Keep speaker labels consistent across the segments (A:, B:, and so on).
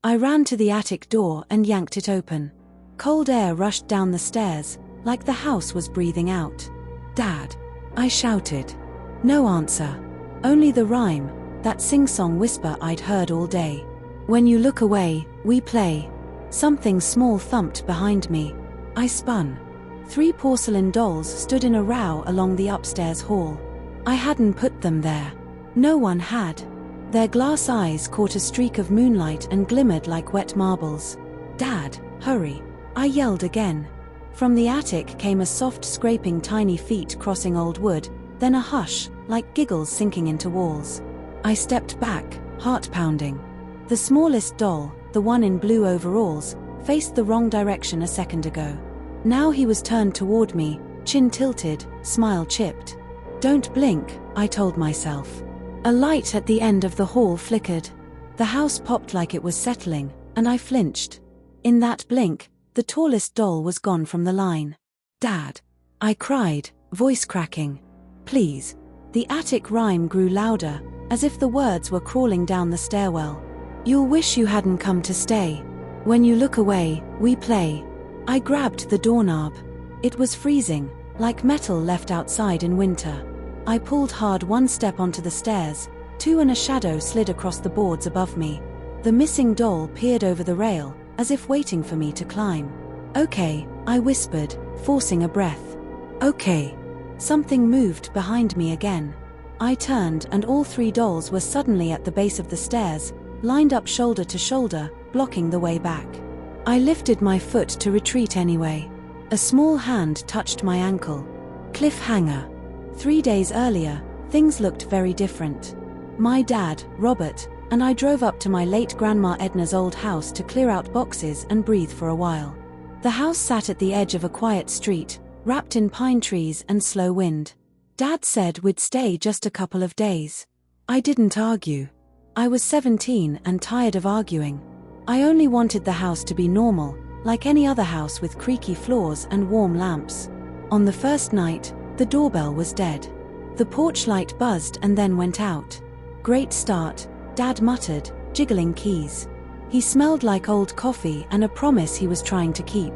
A: I ran to the attic door and yanked it open. Cold air rushed down the stairs, like the house was breathing out. "Dad!" I shouted. No answer. Only the rhyme, that sing-song whisper I'd heard all day. "When you look away, we play." Something small thumped behind me. I spun. 3 porcelain dolls stood in a row along the upstairs hall. I hadn't put them there. No one had. Their glass eyes caught a streak of moonlight and glimmered like wet marbles. "Dad, hurry!" I yelled again. From the attic came a soft scraping, tiny feet crossing old wood, then a hush, like giggles sinking into walls. I stepped back, heart pounding. The smallest doll, the one in blue overalls, faced the wrong direction a second ago. Now he was turned toward me, chin tilted, smile chipped. "Don't blink," I told myself. A light at the end of the hall flickered. The house popped like it was settling, and I flinched. In that blink, the tallest doll was gone from the line. "Dad!" I cried, voice cracking. "Please." The attic rhyme grew louder, as if the words were crawling down the stairwell. "You'll wish you hadn't come to stay. When you look away, we play." I grabbed the doorknob. It was freezing, like metal left outside in winter. I pulled hard, 1 step onto the stairs, 2, and a shadow slid across the boards above me. The missing doll peered over the rail, as if waiting for me to climb. "Okay," I whispered, forcing a breath. "Okay." Something moved behind me again. I turned and all 3 dolls were suddenly at the base of the stairs, lined up shoulder to shoulder, blocking the way back. I lifted my foot to retreat anyway. A small hand touched my ankle. Cliffhanger. 3 days earlier, things looked very different. My dad, Robert, and I drove up to my late grandma Edna's old house to clear out boxes and breathe for a while. The house sat at the edge of a quiet street, wrapped in pine trees and slow wind. Dad said we'd stay just a couple of days. I didn't argue. I was 17 and tired of arguing. I only wanted the house to be normal, like any other house with creaky floors and warm lamps. On the first night, the doorbell was dead. The porch light buzzed and then went out. "Great start," Dad muttered, jiggling keys. He smelled like old coffee and a promise he was trying to keep.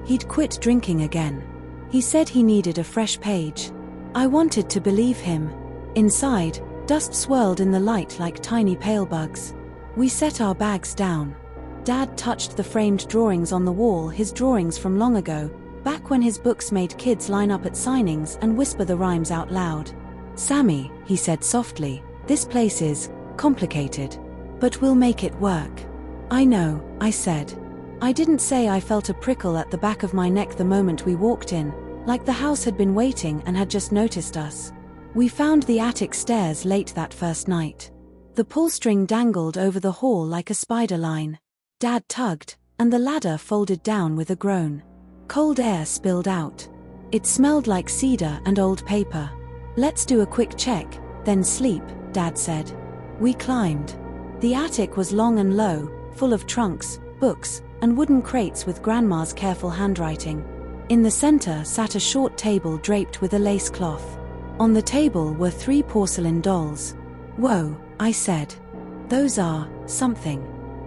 A: He'd quit drinking again. He said he needed a fresh page. I wanted to believe him. Inside, dust swirled in the light like tiny pale bugs. We set our bags down. Dad touched the framed drawings on the wall, his drawings from long ago, back when his books made kids line up at signings and whisper the rhymes out loud. "Sammy," he said softly, "this place is complicated. But we'll make it work." "I know," I said. I didn't say I felt a prickle at the back of my neck the moment we walked in, like the house had been waiting and had just noticed us. We found the attic stairs late that first night. The pull string dangled over the hall like a spider line. Dad tugged, and the ladder folded down with a groan. Cold air spilled out. It smelled like cedar and old paper. "Let's do a quick check, then sleep," Dad said. We climbed. The attic was long and low, full of trunks, books, and wooden crates with Grandma's careful handwriting. In the center sat a short table draped with a lace cloth. On the table were 3 porcelain dolls. "Whoa," I said. "Those are something."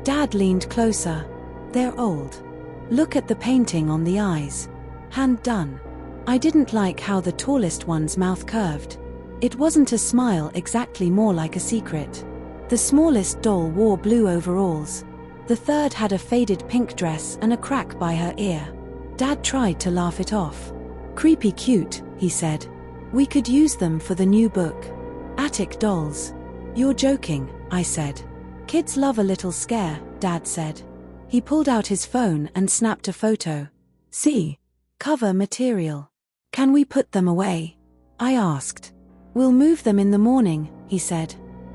A: Dad leaned closer. "They're old. Look at the painting on the eyes. Hand done." I didn't like how the tallest one's mouth curved. It wasn't a smile exactly, more like a secret. The smallest doll wore blue overalls. The third had a faded pink dress and a crack by her ear. Dad tried to laugh it off. "Creepy cute," he said. "We could use them for the new book." "Attic dolls." "You're joking," I said. "Kids love a little scare," Dad said. He pulled out his phone and snapped a photo. "See? Cover material. Can we put them away?" I asked. "We'll move them in the morning," he said.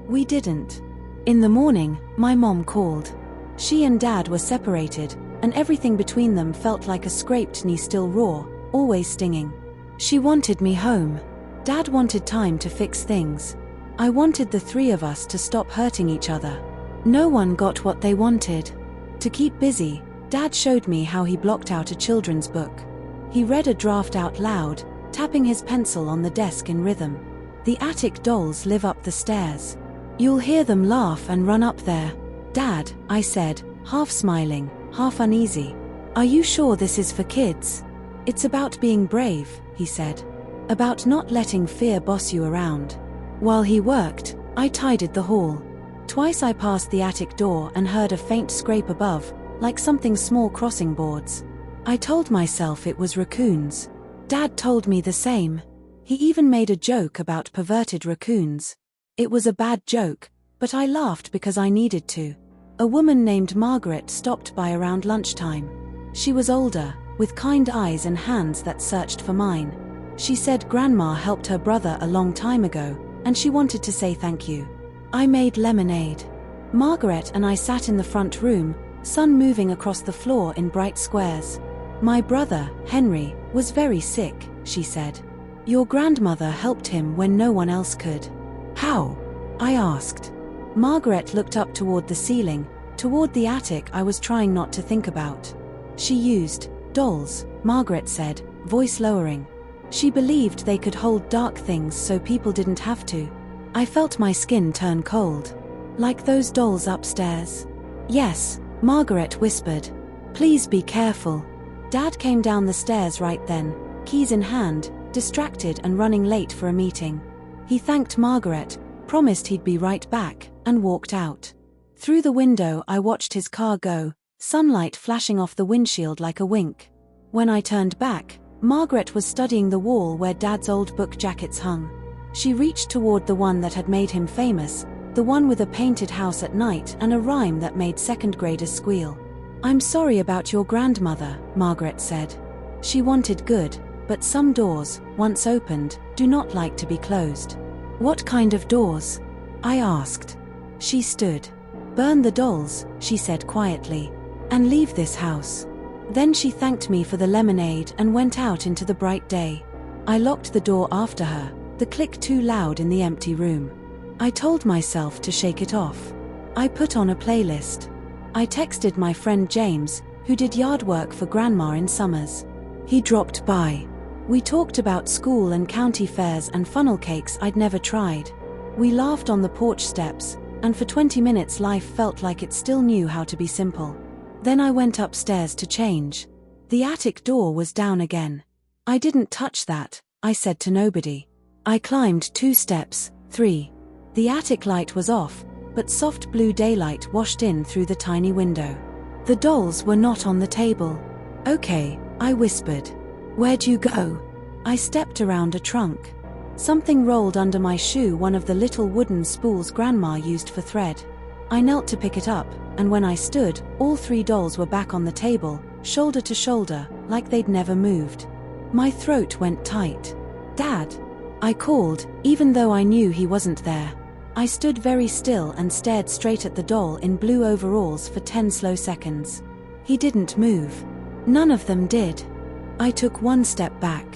A: We didn't. In the morning, my mom called. She and Dad were separated, and everything between them felt like a scraped knee, still raw, always stinging. She wanted me home. Dad wanted time to fix things. I wanted the 3 of us to stop hurting each other. No one got what they wanted. To keep busy, Dad showed me how he blocked out a children's book. He read a draft out loud, tapping his pencil on the desk in rhythm. "The attic dolls live up the stairs. You'll hear them laugh and run up there." "Dad," I said, half smiling, half uneasy. "Are you sure this is for kids?" "It's about being brave," he said. "About not letting fear boss you around." While he worked, I tidied the hall. Twice I passed the attic door and heard a faint scrape above, like something small crossing boards. I told myself it was raccoons. Dad told me the same. He even made a joke about perverted raccoons. It was a bad joke, but I laughed because I needed to. A woman named Margaret stopped by around lunchtime. She was older, with kind eyes and hands that searched for mine. She said Grandma helped her brother a long time ago, and she wanted to say thank you. I made lemonade. Margaret and I sat in the front room, sun moving across the floor in bright squares. "My brother, Henry, was very sick," she said. "Your grandmother helped him when no one else could." "How?" I asked. Margaret looked up toward the ceiling, toward the attic I was trying not to think about. "She used dolls," Margaret said, voice lowering. "She believed they could hold dark things so people didn't have to." I felt my skin turn cold. "Like those dolls upstairs?" "Yes," Margaret whispered. "Please be careful." Dad came down the stairs right then, keys in hand, distracted and running late for a meeting. He thanked Margaret, promised he'd be right back, and walked out. Through the window I watched his car go, sunlight flashing off the windshield like a wink. When I turned back, Margaret was studying the wall where Dad's old book jackets hung. She reached toward the one that had made him famous, the one with a painted house at night and a rhyme that made second graders squeal. "I'm sorry about your grandmother," Margaret said. "She wanted good, but some doors, once opened, do not like to be closed." "What kind of doors?" I asked. She stood. "Burn the dolls," she said quietly, "and leave this house." Then she thanked me for the lemonade and went out into the bright day. I locked the door after her, the click too loud in the empty room. I told myself to shake it off. I put on a playlist. I texted my friend James, who did yard work for Grandma in summers. He dropped by. We talked about school and county fairs and funnel cakes I'd never tried. We laughed on the porch steps, and for 20 minutes life felt like it still knew how to be simple. Then I went upstairs to change. The attic door was down again. "I didn't touch that," I said to nobody. I climbed 2 steps, 3. The attic light was off, but soft blue daylight washed in through the tiny window. The dolls were not on the table. "Okay," I whispered. "Where'd you go?" I stepped around a trunk. Something rolled under my shoe, one of the little wooden spools Grandma used for thread. I knelt to pick it up, and when I stood, all 3 dolls were back on the table, shoulder to shoulder, like they'd never moved. My throat went tight. "Dad!" I called, even though I knew he wasn't there. I stood very still and stared straight at the doll in blue overalls for 10 slow seconds. He didn't move. None of them did. I took 1 step back.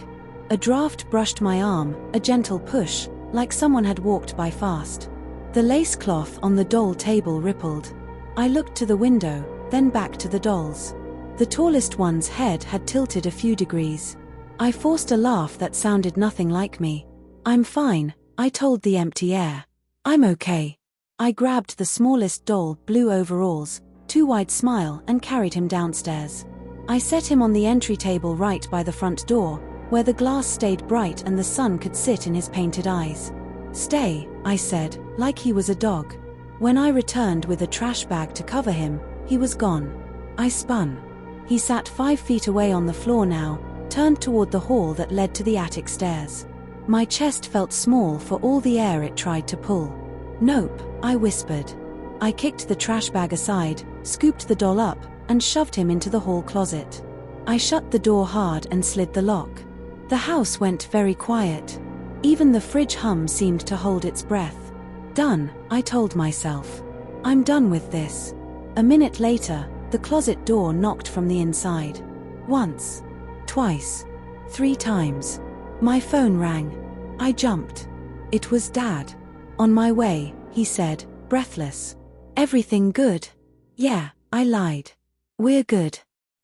A: A draft brushed my arm, a gentle push, like someone had walked by fast. The lace cloth on the doll table rippled. I looked to the window, then back to the dolls. The tallest one's head had tilted a few degrees. I forced a laugh that sounded nothing like me. "I'm fine," I told the empty air. "I'm okay." I grabbed the smallest doll, blue overalls, too wide smile, and carried him downstairs. I set him on the entry table right by the front door, where the glass stayed bright and the sun could sit in his painted eyes. "Stay," I said, like he was a dog. When I returned with a trash bag to cover him, he was gone. I spun. He sat 5 feet away on the floor now, turned toward the hall that led to the attic stairs. My chest felt small for all the air it tried to pull. "Nope," I whispered. I kicked the trash bag aside, scooped the doll up, and shoved him into the hall closet. I shut the door hard and slid the lock. The house went very quiet. Even the fridge hum seemed to hold its breath. "Done," I told myself. "I'm done with this." A minute later, the closet door knocked from the inside. Once. Twice. 3 times. My phone rang. I jumped. It was Dad. "On my way," he said, breathless. "Everything good?" "Yeah," I lied. "We're good."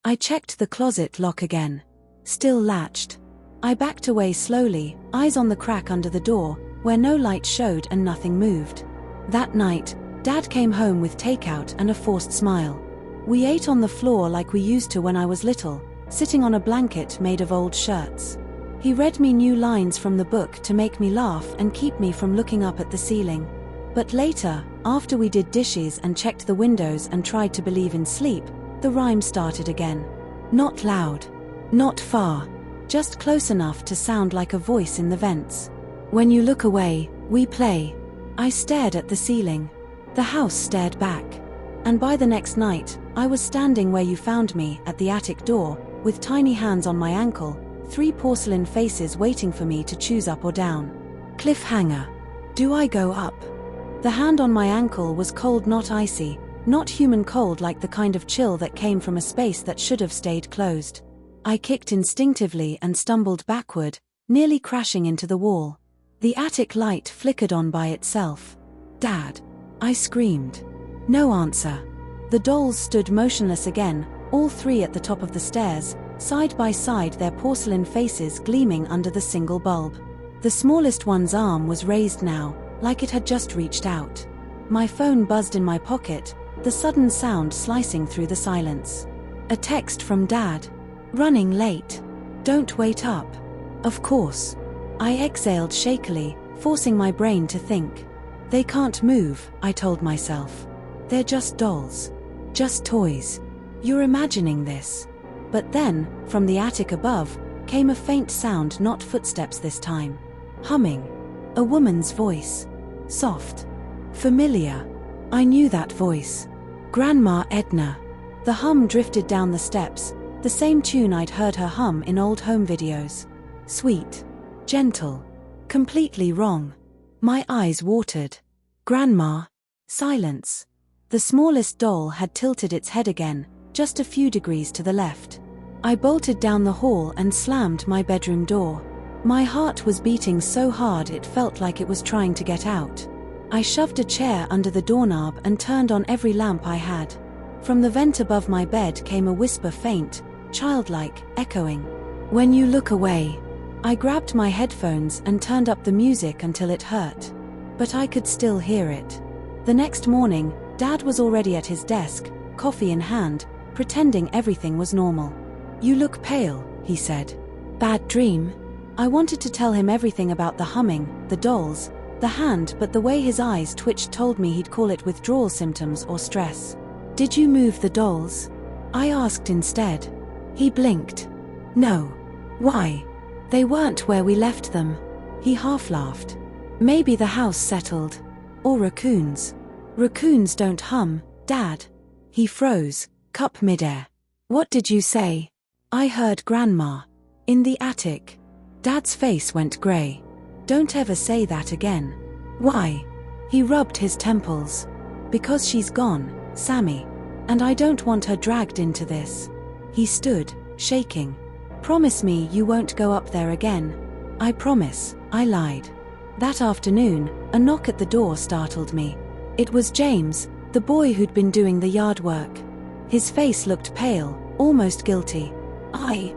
A: I checked the closet lock again. Still latched. I backed away slowly, eyes on the crack under the door, where no light showed and nothing moved. That night, Dad came home with takeout and a forced smile. We ate on the floor like we used to when I was little, sitting on a blanket made of old shirts. He read me new lines from the book to make me laugh and keep me from looking up at the ceiling. But later, after we did dishes and checked the windows and tried to believe in sleep, the rhyme started again. Not loud. Not far. Just close enough to sound like a voice in the vents. When you look away, we play. I stared at the ceiling. The house stared back. And by the next night, I was standing where you found me, at the attic door, with tiny hands on my ankle, 3 porcelain faces waiting for me to choose up or down. Cliffhanger. Do I go up? The hand on my ankle was cold, not icy, not human cold like the kind of chill that came from a space that should have stayed closed. I kicked instinctively and stumbled backward, nearly crashing into the wall. The attic light flickered on by itself. Dad! I screamed. No answer. The dolls stood motionless again, all 3 at the top of the stairs, side by side, their porcelain faces gleaming under the single bulb. The smallest one's arm was raised now, like it had just reached out. My phone buzzed in my pocket, the sudden sound slicing through the silence. A text from Dad. Running late. Don't wait up. Of course. I exhaled shakily, forcing my brain to think. They can't move, I told myself. They're just dolls. Just toys. You're imagining this. But then, from the attic above, came a faint sound, not footsteps this time. Humming. A woman's voice. Soft. Familiar. I knew that voice. Grandma Edna. The hum drifted down the steps, the same tune I'd heard her hum in old home videos. Sweet. Gentle. Completely wrong. My eyes watered. Grandma. Silence. The smallest doll had tilted its head again, just a few degrees to the left. I bolted down the hall and slammed my bedroom door. My heart was beating so hard it felt like it was trying to get out. I shoved a chair under the doorknob and turned on every lamp I had. From the vent above my bed came a whisper, faint, childlike, echoing. When you look away. I grabbed my headphones and turned up the music until it hurt. But I could still hear it. The next morning, Dad was already at his desk, coffee in hand, pretending everything was normal. You look pale, he said. Bad dream? I wanted to tell him everything about the humming, the dolls, the hand, but the way his eyes twitched told me he'd call it withdrawal symptoms or stress. Did you move the dolls? I asked instead. He blinked. No. Why? They weren't where we left them. He half laughed. Maybe the house settled. Or raccoons. Raccoons don't hum, Dad. He froze, cup midair. What did you say? I heard Grandma. In the attic. Dad's face went grey. Don't ever say that again. Why? He rubbed his temples. Because she's gone, Sammy. And I don't want her dragged into this. He stood, shaking. Promise me you won't go up there again. I promise, I lied. That afternoon, a knock at the door startled me. It was James, the boy who'd been doing the yard work. His face looked pale, almost guilty. I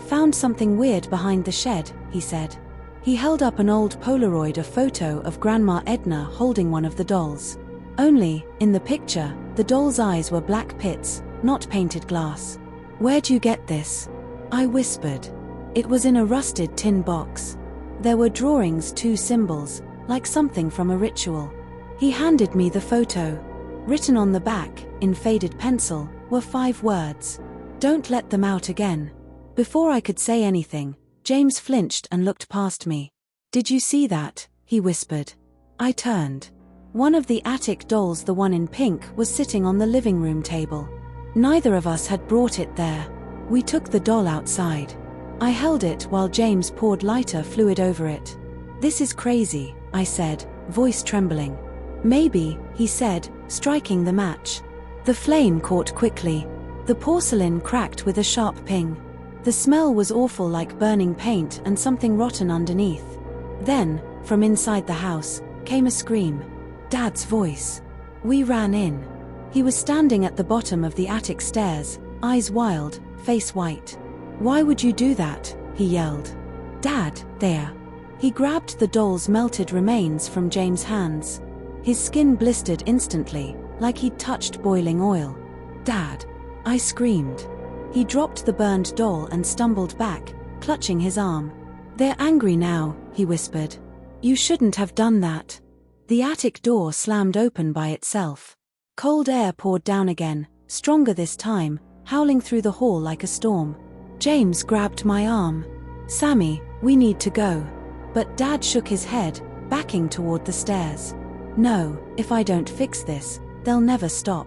A: found something weird behind the shed, he said. He held up an old Polaroid, a photo of Grandma Edna holding one of the dolls. Only, in the picture, the doll's eyes were black pits, not painted glass. Where'd you get this? I whispered. It was in a rusted tin box. There were drawings, 2 symbols, like something from a ritual. He handed me the photo. Written on the back, in faded pencil, were 5 words. Don't let them out again. Before I could say anything, James flinched and looked past me. Did you see that? He whispered. I turned. One of the attic dolls, the one in pink, was sitting on the living room table. Neither of us had brought it there. We took the doll outside. I held it while James poured lighter fluid over it. This is crazy, I said, voice trembling. Maybe, he said, striking the match. The flame caught quickly. The porcelain cracked with a sharp ping. The smell was awful, like burning paint and something rotten underneath. Then, from inside the house, came a scream. Dad's voice. We ran in. He was standing at the bottom of the attic stairs, eyes wild, face white. Why would you do that? He yelled. Dad, there. He grabbed the doll's melted remains from James' hands. His skin blistered instantly, like he'd touched boiling oil. Dad! I screamed. He dropped the burned doll and stumbled back, clutching his arm. They're angry now, he whispered. You shouldn't have done that. The attic door slammed open by itself. Cold air poured down again, stronger this time, howling through the hall like a storm. James grabbed my arm. Sammy, we need to go. But Dad shook his head, backing toward the stairs. No, if I don't fix this, they'll never stop.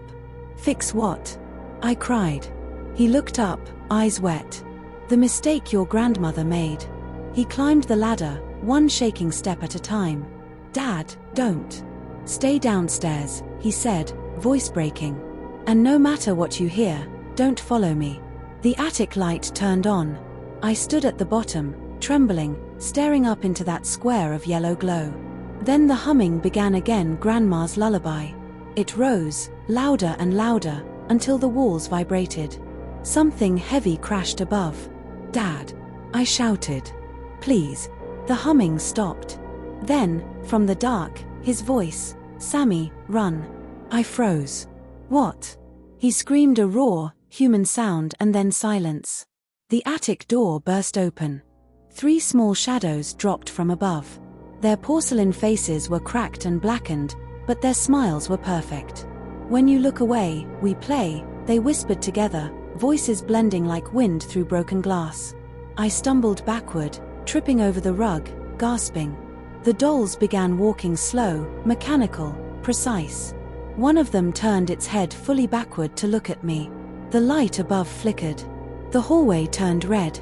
A: Fix what? I cried. He looked up, eyes wet. The mistake your grandmother made. He climbed the ladder, one shaking step at a time. Dad, don't. Stay downstairs, he said, voice breaking. And no matter what you hear, don't follow me. The attic light turned on. I stood at the bottom, trembling, staring up into that square of yellow glow. Then the humming began again, Grandma's lullaby. It rose, louder and louder, until the walls vibrated. Something heavy crashed above. Dad! I shouted. Please. The humming stopped. Then, from the dark, his voice, Sammy, run. I froze. What? He screamed a raw, human sound and then silence. The attic door burst open. 3 small shadows dropped from above. Their porcelain faces were cracked and blackened, but their smiles were perfect. When you look away, we play, they whispered together, voices blending like wind through broken glass. I stumbled backward, tripping over the rug, gasping. The dolls began walking slow, mechanical, precise. One of them turned its head fully backward to look at me. The light above flickered. The hallway turned red.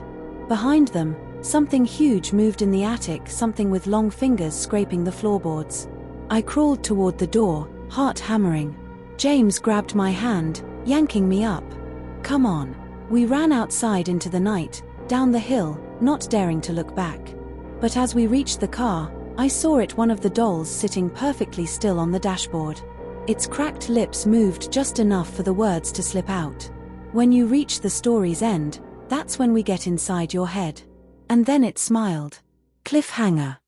A: Behind them, something huge moved in the attic, something with long fingers scraping the floorboards. I crawled toward the door, heart hammering. James grabbed my hand, yanking me up. Come on. We ran outside into the night, down the hill, not daring to look back. But as we reached the car, I saw it, one of the dolls sitting perfectly still on the dashboard. Its cracked lips moved just enough for the words to slip out. When you reach the story's end, that's when we get inside your head. And then it smiled. Cliffhanger.